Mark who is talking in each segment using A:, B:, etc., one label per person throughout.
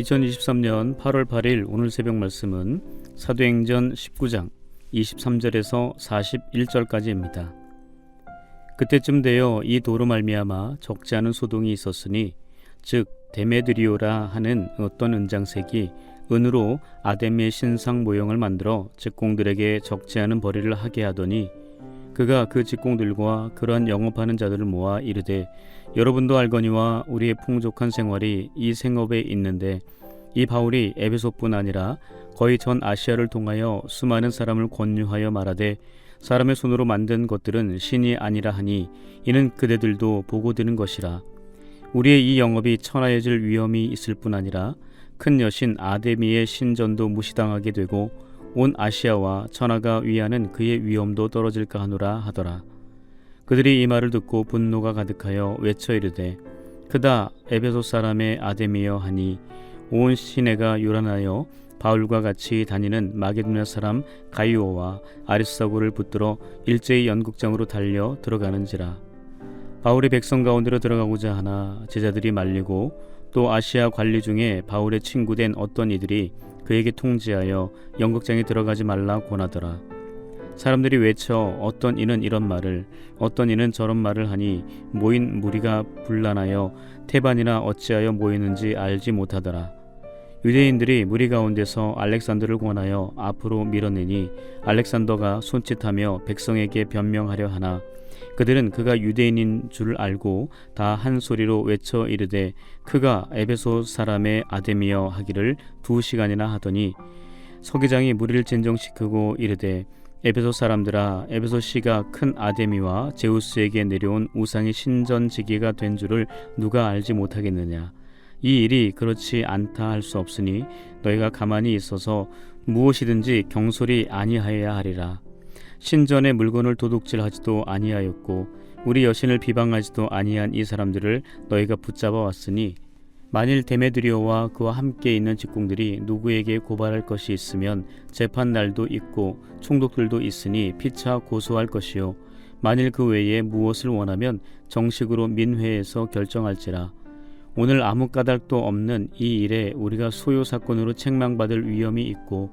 A: 2023년 8월 8일 오늘 새벽 말씀은 사도행전 19장 23절에서 41절까지입니다. 그때쯤 되어 이 도로 말미암아 적지 않은 소동이 있었으니 즉 데메드리오라 하는 어떤 은장색이 은으로 아데미의 신상 모형을 만들어 직공들에게 적지 않은 벌이를 하게 하더니 그가 그 직공들과 그러한 영업하는 자들을 모아 이르되 여러분도 알거니와 우리의 풍족한 생활이 이 생업에 있는데 이 바울이 에베소뿐 아니라 거의 전 아시아를 통하여 수많은 사람을 권유하여 말하되 사람의 손으로 만든 것들은 신이 아니라 하니 이는 그대들도 보고 드는 것이라. 우리의 이 영업이 천하해질 위험이 있을 뿐 아니라 큰 여신 아데미의 신전도 무시당하게 되고 온 아시아와 천하가 위하는 그의 위엄도 떨어질까 하노라 하더라. 그들이 이 말을 듣고 분노가 가득하여 외쳐 이르되 크다 에베소 사람의 아데미여 하니 온 시내가 요란하여 바울과 같이 다니는 마게도냐 사람 가이오와 아리스다고를 붙들어 일제히 연극장으로 달려 들어가는지라. 바울이 백성 가운데로 들어가고자 하나 제자들이 말리고 또 아시아 관리 중에 바울의 친구된 어떤 이들이 그에게 통지하여 연극장에 들어가지 말라 권하더라. 사람들이 외쳐 어떤 이는 이런 말을 어떤 이는 저런 말을 하니 모인 무리가 분란하여 태반이나 어찌하여 모이는지 알지 못하더라. 유대인들이 무리 가운데서 알렉산더를 권하여 앞으로 밀어내니 알렉산더가 손짓하며 백성에게 변명하려 하나 그들은 그가 유대인인 줄 알고 다 한 소리로 외쳐 이르되 그가 에베소 사람의 아데미여 하기를 2시간이나 하더니 서기장이 무리를 진정시키고 이르되 에베소 사람들아 에베소 시가 큰 아데미와 제우스에게 내려온 우상의 신전지기가 된 줄을 누가 알지 못하겠느냐. 이 일이 그렇지 않다 할 수 없으니 너희가 가만히 있어서 무엇이든지 경솔히 아니하여야 하리라. 신전의 물건을 도둑질하지도 아니하였고 우리 여신을 비방하지도 아니한 이 사람들을 너희가 붙잡아 왔으니 만일 데메드리오와 그와 함께 있는 직공들이 누구에게 고발할 것이 있으면 재판 날도 있고 총독들도 있으니 피차 고소할 것이요 만일 그 외에 무엇을 원하면 정식으로 민회에서 결정할지라. 오늘 아무 까닭도 없는 이 일에 우리가 소요 사건으로 책망받을 위험이 있고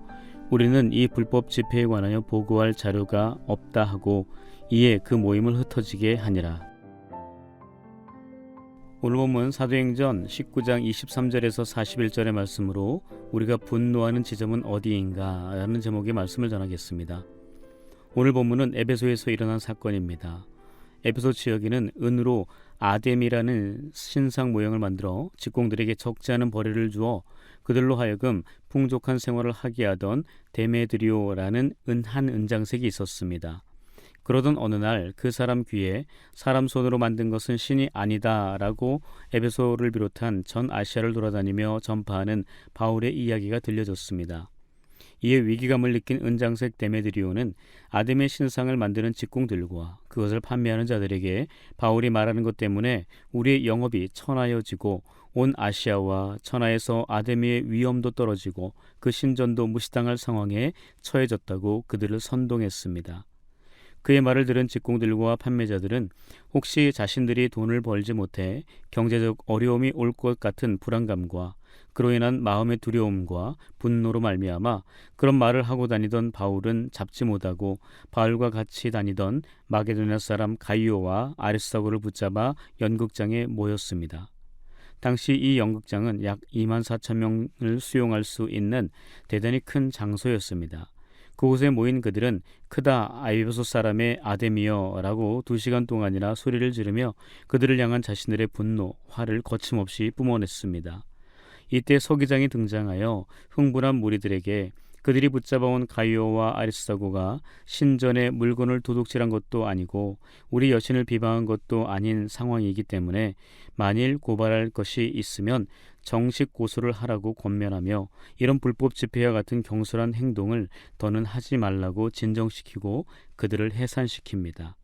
A: 우리는 이 불법 집회에 관하여 보고할 자료가 없다 하고 이에 그 모임을 흩어지게 하니라. 오늘 본문 사도행전 19장 23절에서 41절의 말씀으로 우리가 분노하는 지점은 어디인가 라는 제목의 말씀을 전하겠습니다. 오늘 본문은 에베소에서 일어난 사건입니다. 에베소 지역에는 은으로 아뎀이라는 신상 모형을 만들어 직공들에게 적지 않은 벌이를 주어 그들로 하여금 풍족한 생활을 하게 하던 데메드리오라는 한 은장색이 있었습니다. 그러던 어느 날 그 사람 귀에 사람 손으로 만든 것은 신이 아니다 라고 에베소를 비롯한 전 아시아를 돌아다니며 전파하는 바울의 이야기가 들려졌습니다. 이에 위기감을 느낀 은장색 데메드리오는 아데미의 신상을 만드는 직공들과 그것을 판매하는 자들에게 바울이 말하는 것 때문에 우리의 영업이 천하여지고 온 아시아와 천하에서 아데미의 위엄도 떨어지고 그 신전도 무시당할 상황에 처해졌다고 그들을 선동했습니다. 그의 말을 들은 직공들과 판매자들은 혹시 자신들이 돈을 벌지 못해 경제적 어려움이 올 것 같은 불안감과 그로 인한 마음의 두려움과 분노로 말미암아 그런 말을 하고 다니던 바울은 잡지 못하고 바울과 같이 다니던 마게도냐 사람 가이오와 아리스다고를 붙잡아 연극장에 모였습니다. 당시 이 연극장은 약 24,000명을 수용할 수 있는 대단히 큰 장소였습니다. 그곳에 모인 그들은 크다 에베소 사람의 아데미여 라고 2시간 동안이나 소리를 지르며 그들을 향한 자신들의 분노, 화를 거침없이 뿜어냈습니다. 이때 서기장이 등장하여 흥분한 무리들에게 그들이 붙잡아온 가이오와 아리스다고가 신전의 물건을 도둑질한 것도 아니고 우리 여신을 비방한 것도 아닌 상황이기 때문에 만일 고발할 것이 있으면 정식 고소를 하라고 권면하며 이런 불법 집회와 같은 경솔한 행동을 더는 하지 말라고 진정시키고 그들을 해산시킵니다.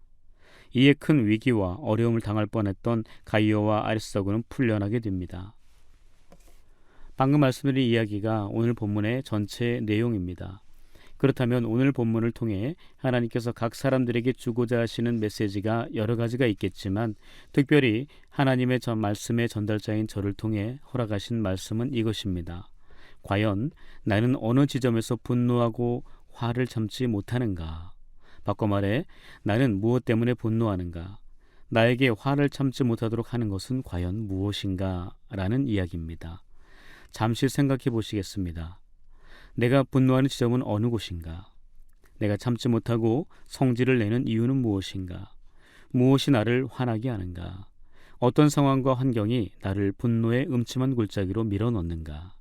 A: 이에 큰 위기와 어려움을 당할 뻔했던 가이오와 아리스다고는 풀려나게 됩니다. 방금 말씀드린 이야기가 오늘 본문의 전체 내용입니다. 그렇다면 오늘 본문을 통해 하나님께서 각 사람들에게 주고자 하시는 메시지가 여러 가지가 있겠지만 특별히 하나님의 말씀의 전달자인 저를 통해 허락하신 말씀은 이것입니다. 과연 나는 어느 지점에서 분노하고 화를 참지 못하는가? 바꿔 말해 나는 무엇 때문에 분노하는가? 나에게 화를 참지 못하도록 하는 것은 과연 무엇인가? 라는 이야기입니다. 잠시 생각해 보시겠습니다. 내가 분노하는 지점은 어느 곳인가? 내가 참지 못하고 성질을 내는 이유는 무엇인가? 무엇이 나를 화나게 하는가? 어떤 상황과 환경이 나를 분노의 음침한 골짜기로 밀어넣는가?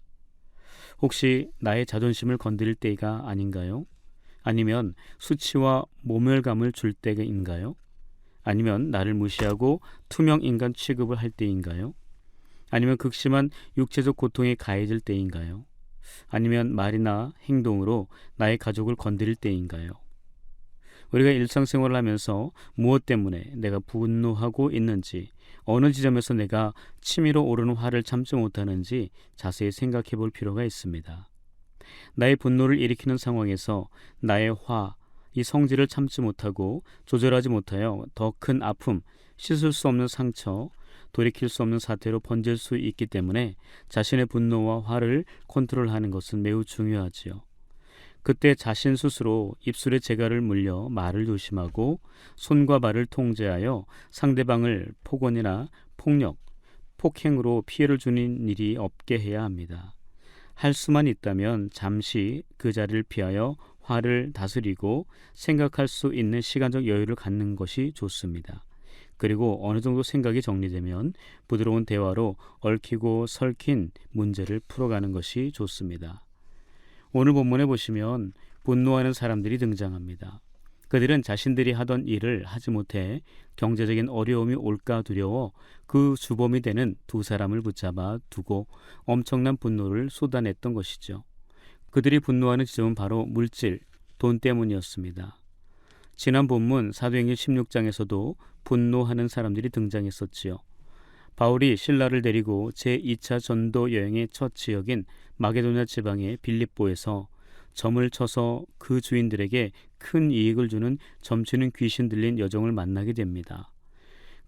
A: 혹시 나의 자존심을 건드릴 때가 아닌가요? 아니면 수치와 모멸감을 줄 때인가요? 아니면 나를 무시하고 투명 인간 취급을 할 때인가요? 아니면 극심한 육체적 고통에 가해질 때인가요? 아니면 말이나 행동으로 나의 가족을 건드릴 때인가요? 우리가 일상생활을 하면서 무엇 때문에 내가 분노하고 있는지, 어느 지점에서 내가 치밀어 오르는 화를 참지 못하는지 자세히 생각해 볼 필요가 있습니다. 나의 분노를 일으키는 상황에서 나의 이 성질을 참지 못하고 조절하지 못하여 더 큰 아픔, 씻을 수 없는 상처, 돌이킬 수 없는 사태로 번질 수 있기 때문에 자신의 분노와 화를 컨트롤하는 것은 매우 중요하지요. 그때 자신 스스로 입술에 재갈을 물려 말을 조심하고 손과 발을 통제하여 상대방을 폭언이나 폭력, 폭행으로 피해를 주는 일이 없게 해야 합니다. 할 수만 있다면 잠시 그 자리를 피하여 화를 다스리고 생각할 수 있는 시간적 여유를 갖는 것이 좋습니다. 그리고 어느 정도 생각이 정리되면 부드러운 대화로 얽히고 설킨 문제를 풀어가는 것이 좋습니다. 오늘 본문에 보시면 분노하는 사람들이 등장합니다. 그들은 자신들이 하던 일을 하지 못해 경제적인 어려움이 올까 두려워 그 주범이 되는 두 사람을 붙잡아 두고 엄청난 분노를 쏟아냈던 것이죠. 그들이 분노하는 지점은 바로 물질, 돈 때문이었습니다. 지난 본문 사도행전 16장에서도 분노하는 사람들이 등장했었지요. 바울이 신라를 데리고 제2차 전도 여행의 첫 지역인 마게도냐 지방의 빌립보에서 점을 쳐서 그 주인들에게 큰 이익을 주는 점치는 귀신 들린 여종을 만나게 됩니다.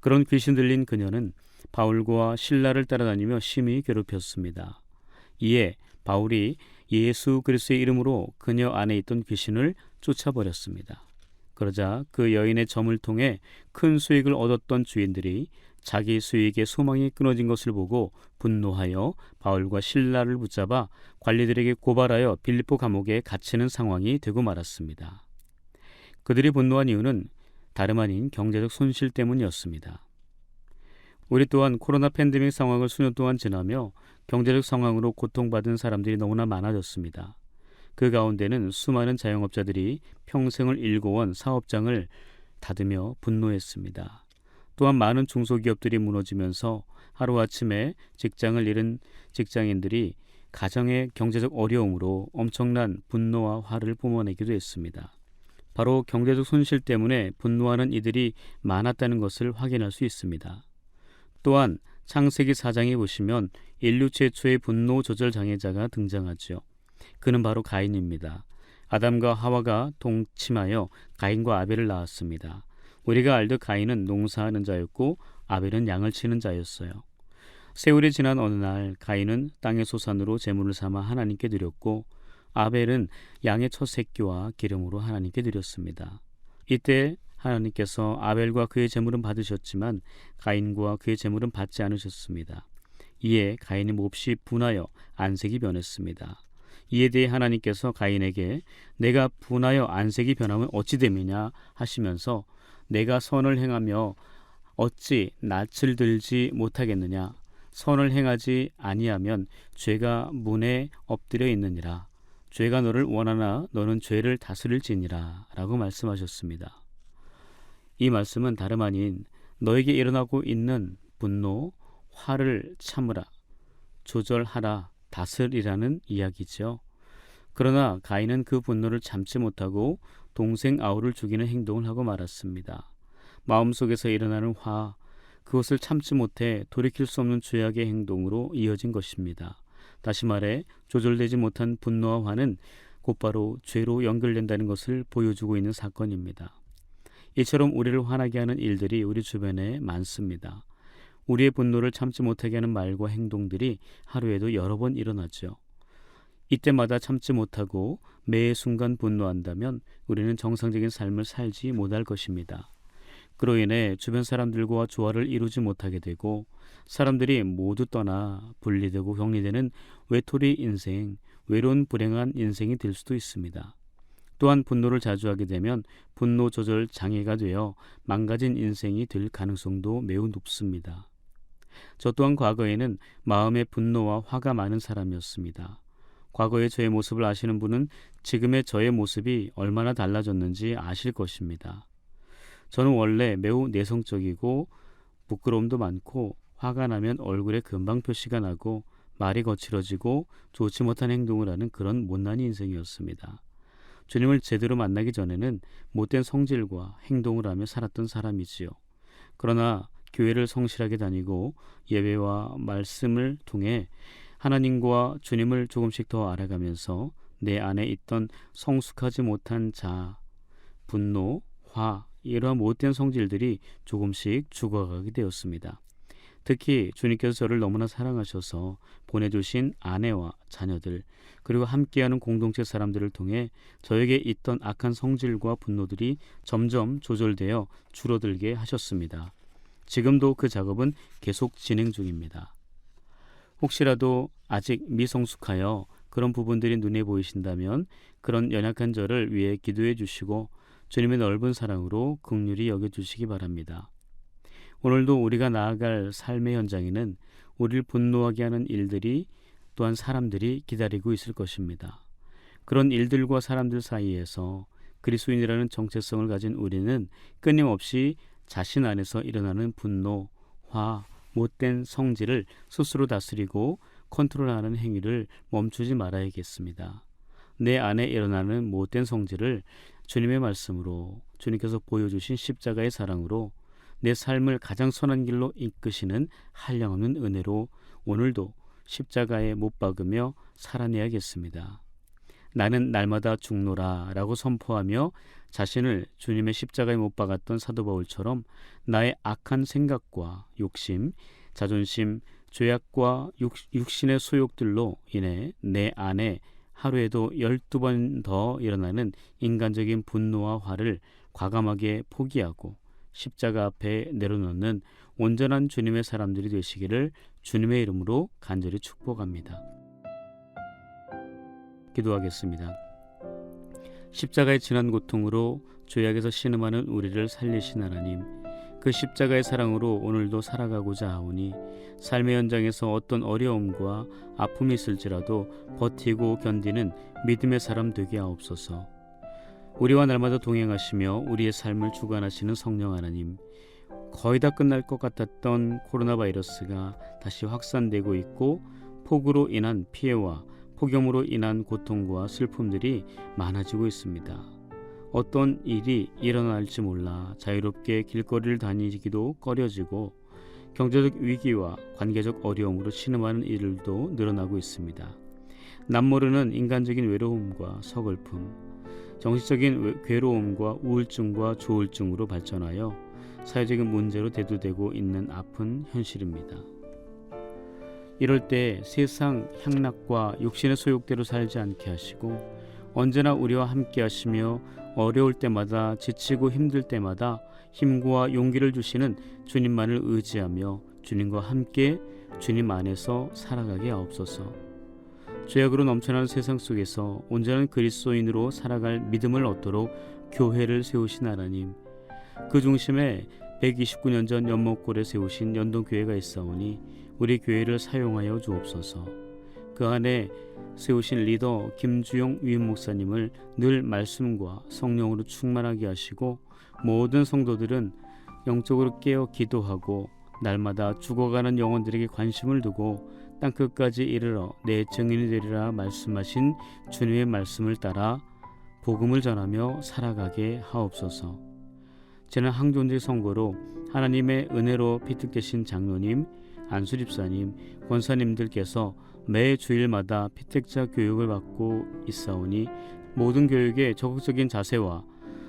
A: 그런 귀신 들린 그녀는 바울과 신라를 따라다니며 심히 괴롭혔습니다. 이에 바울이 예수 그리스도의 이름으로 그녀 안에 있던 귀신을 쫓아버렸습니다. 그러자 그 여인의 점을 통해 큰 수익을 얻었던 주인들이 자기 수익의 소망이 끊어진 것을 보고 분노하여 바울과 실라를 붙잡아 관리들에게 고발하여 빌립보 감옥에 갇히는 상황이 되고 말았습니다. 그들이 분노한 이유는 다름 아닌 경제적 손실 때문이었습니다. 우리 또한 코로나 팬데믹 상황을 수년 동안 지나며 경제적 상황으로 고통받은 사람들이 너무나 많아졌습니다. 그 가운데는 수많은 자영업자들이 평생을 일궈온 사업장을 닫으며 분노했습니다. 또한 많은 중소기업들이 무너지면서 하루아침에 직장을 잃은 직장인들이 가정의 경제적 어려움으로 엄청난 분노와 화를 뿜어내기도 했습니다. 바로 경제적 손실 때문에 분노하는 이들이 많았다는 것을 확인할 수 있습니다. 또한 창세기 4장에 보시면 인류 최초의 분노 조절 장애자가 등장하죠. 그는 바로 가인입니다. 아담과 하와가 동침하여 가인과 아벨을 낳았습니다. 우리가 알듯 가인은 농사하는 자였고 아벨은 양을 치는 자였어요. 세월이 지난 어느 날 가인은 땅의 소산으로 제물을 삼아 하나님께 드렸고 아벨은 양의 첫 새끼와 기름으로 하나님께 드렸습니다. 이때 하나님께서 아벨과 그의 제물은 받으셨지만 가인과 그의 제물은 받지 않으셨습니다. 이에 가인이 몹시 분하여 안색이 변했습니다. 이에 대해 하나님께서 가인에게 내가 분하여 안색이 변하면 어찌 됨이냐 하시면서 내가 선을 행하며 어찌 낯을 들지 못하겠느냐. 선을 행하지 아니하면 죄가 문에 엎드려 있느니라. 죄가 너를 원하나 너는 죄를 다스릴지니라 라고 말씀하셨습니다. 이 말씀은 다름 아닌 너에게 일어나고 있는 분노, 화를 참으라, 조절하라, 다스리라는 이야기죠. 그러나 가인은 그 분노를 참지 못하고 동생 아우를 죽이는 행동을 하고 말았습니다. 마음속에서 일어나는 화, 그것을 참지 못해 돌이킬 수 없는 죄악의 행동으로 이어진 것입니다. 다시 말해 조절되지 못한 분노와 화는 곧바로 죄로 연결된다는 것을 보여주고 있는 사건입니다. 이처럼 우리를 화나게 하는 일들이 우리 주변에 많습니다. 우리의 분노를 참지 못하게 하는 말과 행동들이 하루에도 여러 번 일어나죠. 이때마다 참지 못하고 매 순간 분노한다면 우리는 정상적인 삶을 살지 못할 것입니다. 그로 인해 주변 사람들과 조화를 이루지 못하게 되고 사람들이 모두 떠나 분리되고 격리되는 외톨이 인생, 외로운 불행한 인생이 될 수도 있습니다. 또한 분노를 자주 하게 되면 분노 조절 장애가 되어 망가진 인생이 될 가능성도 매우 높습니다. 저 또한 과거에는 마음에 분노와 화가 많은 사람이었습니다. 과거의 저의 모습을 아시는 분은 지금의 저의 모습이 얼마나 달라졌는지 아실 것입니다. 저는 원래 매우 내성적이고 부끄러움도 많고 화가 나면 얼굴에 금방 표시가 나고 말이 거칠어지고 좋지 못한 행동을 하는 그런 못난 인생이었습니다. 주님을 제대로 만나기 전에는 못된 성질과 행동을 하며 살았던 사람이지요. 그러나 교회를 성실하게 다니고 예배와 말씀을 통해 하나님과 주님을 조금씩 더 알아가면서 내 안에 있던 성숙하지 못한 분노, 화, 이러한 못된 성질들이 조금씩 죽어가게 되었습니다. 특히 주님께서 저를 너무나 사랑하셔서 보내주신 아내와 자녀들 그리고 함께하는 공동체 사람들을 통해 저에게 있던 악한 성질과 분노들이 점점 조절되어 줄어들게 하셨습니다. 지금도 그 작업은 계속 진행 중입니다. 혹시라도 아직 미성숙하여 그런 부분들이 눈에 보이신다면 그런 연약한 저를 위해 기도해 주시고 주님의 넓은 사랑으로 긍휼히 여겨주시기 바랍니다. 오늘도 우리가 나아갈 삶의 현장에는 우리를 분노하게 하는 일들이 또한 사람들이 기다리고 있을 것입니다. 그런 일들과 사람들 사이에서 그리스도인이라는 정체성을 가진 우리는 끊임없이 자신 안에서 일어나는 분노, 화, 못된 성질을 스스로 다스리고 컨트롤하는 행위를 멈추지 말아야겠습니다. 내 안에 일어나는 못된 성질을 주님의 말씀으로 주님께서 보여주신 십자가의 사랑으로 내 삶을 가장 선한 길로 이끄시는 한량없는 은혜로 오늘도 십자가에 못 박으며 살아내야겠습니다. 나는 날마다 죽노라 라고 선포하며 자신을 주님의 십자가에 못 박았던 사도 바울처럼 나의 악한 생각과 욕심, 자존심, 죄악과 육신의 소욕들로 인해 내 안에 하루에도 12번 더 일어나는 인간적인 분노와 화를 과감하게 포기하고 십자가 앞에 내려놓는 온전한 주님의 사람들이 되시기를 주님의 이름으로 간절히 축복합니다. 기도하겠습니다. 십자가의 진한 고통으로 죄악에서 신음하는 우리를 살리신 하나님, 그 십자가의 사랑으로 오늘도 살아가고자 하오니 삶의 현장에서 어떤 어려움과 아픔이 있을지라도 버티고 견디는 믿음의 사람 되게 하옵소서. 우리와 날마다 동행하시며 우리의 삶을 주관하시는 성령 하나님, 거의 다 끝날 것 같았던 코로나 바이러스가 다시 확산되고 있고 폭우로 인한 피해와 폭염으로 인한 고통과 슬픔들이 많아지고 있습니다. 어떤 일이 일어날지 몰라 자유롭게 길거리를 다니기도 꺼려지고 경제적 위기와 관계적 어려움으로 신음하는 일들도 늘어나고 있습니다. 남모르는 인간적인 외로움과 서글픔, 정신적인 괴로움과 우울증과 조울증으로 발전하여 사회적인 문제로 대두되고 있는 아픈 현실입니다. 이럴 때 세상 향락과 육신의 소욕대로 살지 않게 하시고 언제나 우리와 함께 하시며 어려울 때마다 지치고 힘들 때마다 힘과 용기를 주시는 주님만을 의지하며 주님과 함께 주님 안에서 살아가게 하옵소서. 죄악으로 넘쳐나는 세상 속에서 온전한 그리스도인으로 살아갈 믿음을 얻도록 교회를 세우신 하나님, 그 중심에 129년 전 연못골에 세우신 연동교회가 있사오니 우리 교회를 사용하여 주옵소서. 그 안에 세우신 리더 김주영 위임 목사님을 늘 말씀과 성령으로 충만하게 하시고 모든 성도들은 영적으로 깨어 기도하고 날마다 죽어가는 영혼들에게 관심을 두고 땅끝까지 이르러 내 증인이 되리라 말씀하신 주님의 말씀을 따라 복음을 전하며 살아가게 하옵소서. 저는 항존재 선거로 하나님의 은혜로 피택되신 장로님, 안수집사님, 권사님들께서 매 주일마다 피택자 교육을 받고 있사오니 모든 교육에 적극적인 자세와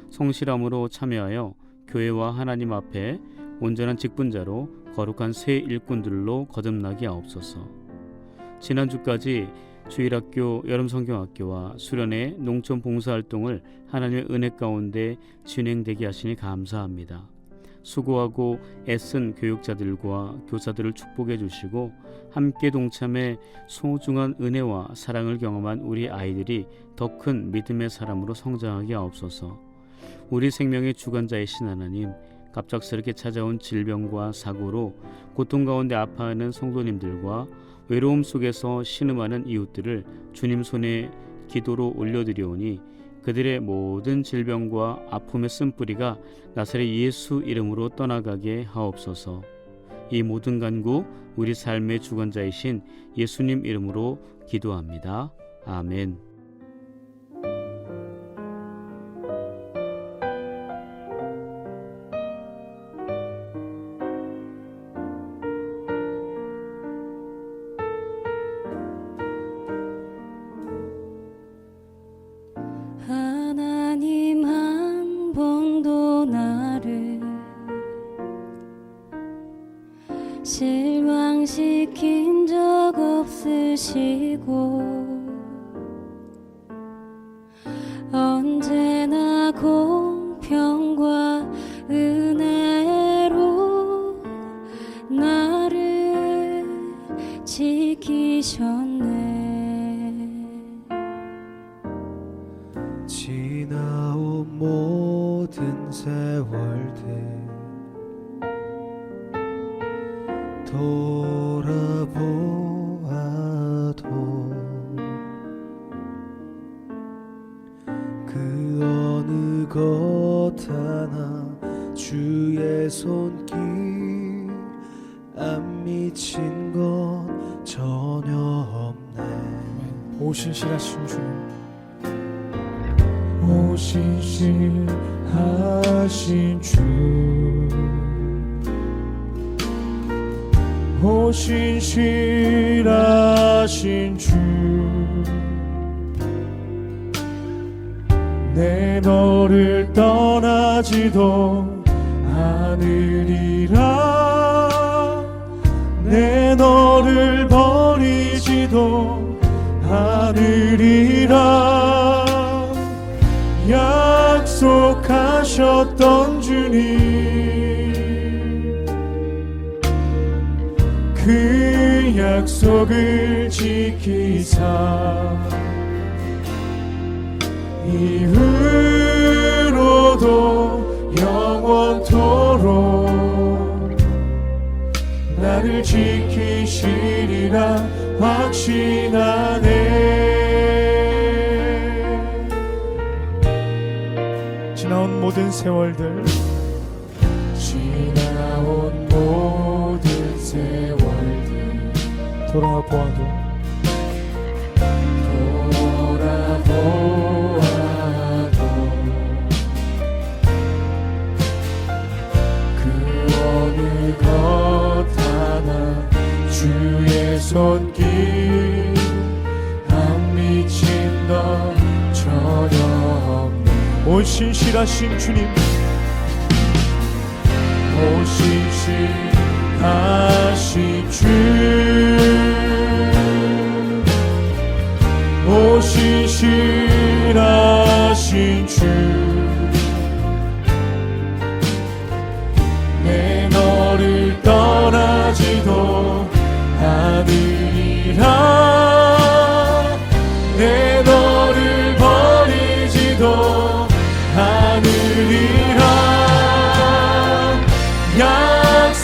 A: 성실함으로 참여하여 교회와 하나님 앞에 온전한 직분자로 거룩한 새 일꾼들로 거듭나게 하옵소서. 지난주까지 주일학교, 여름성경학교와 수련회 농촌 봉사활동을 하나님의 은혜 가운데 진행되게 하시니 감사합니다. 수고하고 애쓴 교육자들과 교사들을 축복해 주시고 함께 동참해 소중한 은혜와 사랑을 경험한 우리 아이들이 더 큰 믿음의 사람으로 성장하게 하옵소서. 우리 생명의 주관자이신 하나님, 갑작스럽게 찾아온 질병과 사고로 고통 가운데 아파하는 성도님들과 외로움 속에서 신음하는 이웃들을 주님 손에 기도로 올려드리오니 그들의 모든 질병과 아픔의 쓴뿌리가 나사렛 예수 이름으로 떠나가게 하옵소서. 이 모든 간구 우리 삶의 주관자이신 예수님 이름으로 기도합니다. 아멘.
B: 하나님 한 번도 나를 실망시킨 적 없으시고 언제나 공평과 은혜로 나를 지키셨네.
C: 지나온 모든 세월들 돌아보아도 그 어느 것 하나 주의 손길 안 미친 것 전혀 없네.
D: 오신실하신 주님, 오신실하신 주, 오신실하신 주, 내 너를 떠나지도 않으리라. 내 너를 버리지도 않으리라. 약속하셨던 주님, 그 약속을 지키사 이후로도 영원토록 나를 지키시리라 확신하네. 지나온 모든 세월들, 지나온 모든 세월들 돌아보아도 그 어느 것 하나 주의 손길 안 미친 것 전혀 없네. 오신실하신 주님, 오신실하신 주, 오신실하신 주, 내 너를 떠나지도 않으리라. 내 너를 버리지도 않으리라.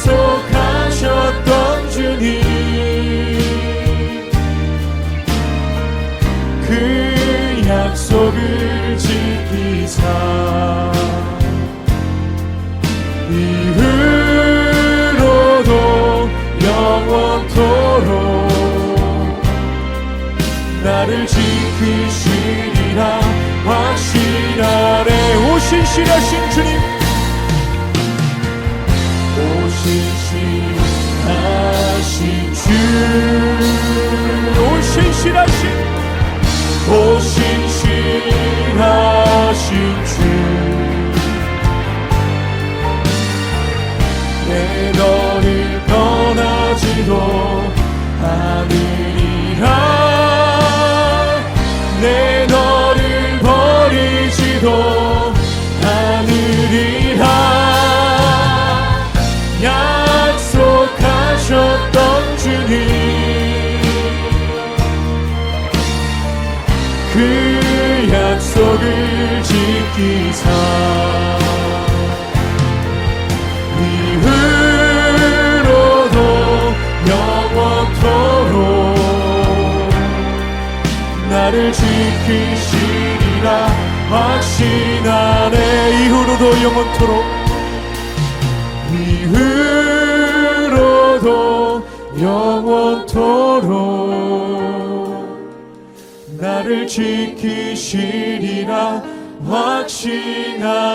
D: 약속하셨던 주님, 그 약속을 지키사 이후로도 영원토록 나를 지키시리라 확신하네. 오신실하신 주님, 오신실하신 주, 오신실하신 오 신실하신 주 내 너를 떠나지도 않으리라 내 너를 버리지도 않으리라 약속하셨던 주님 그 약속을 지키사 이후로도 영원토록 나를 지키시리라 확신하네 이후로도 영원토록 이후로도 영원토록 나를 지키시리라 확신하네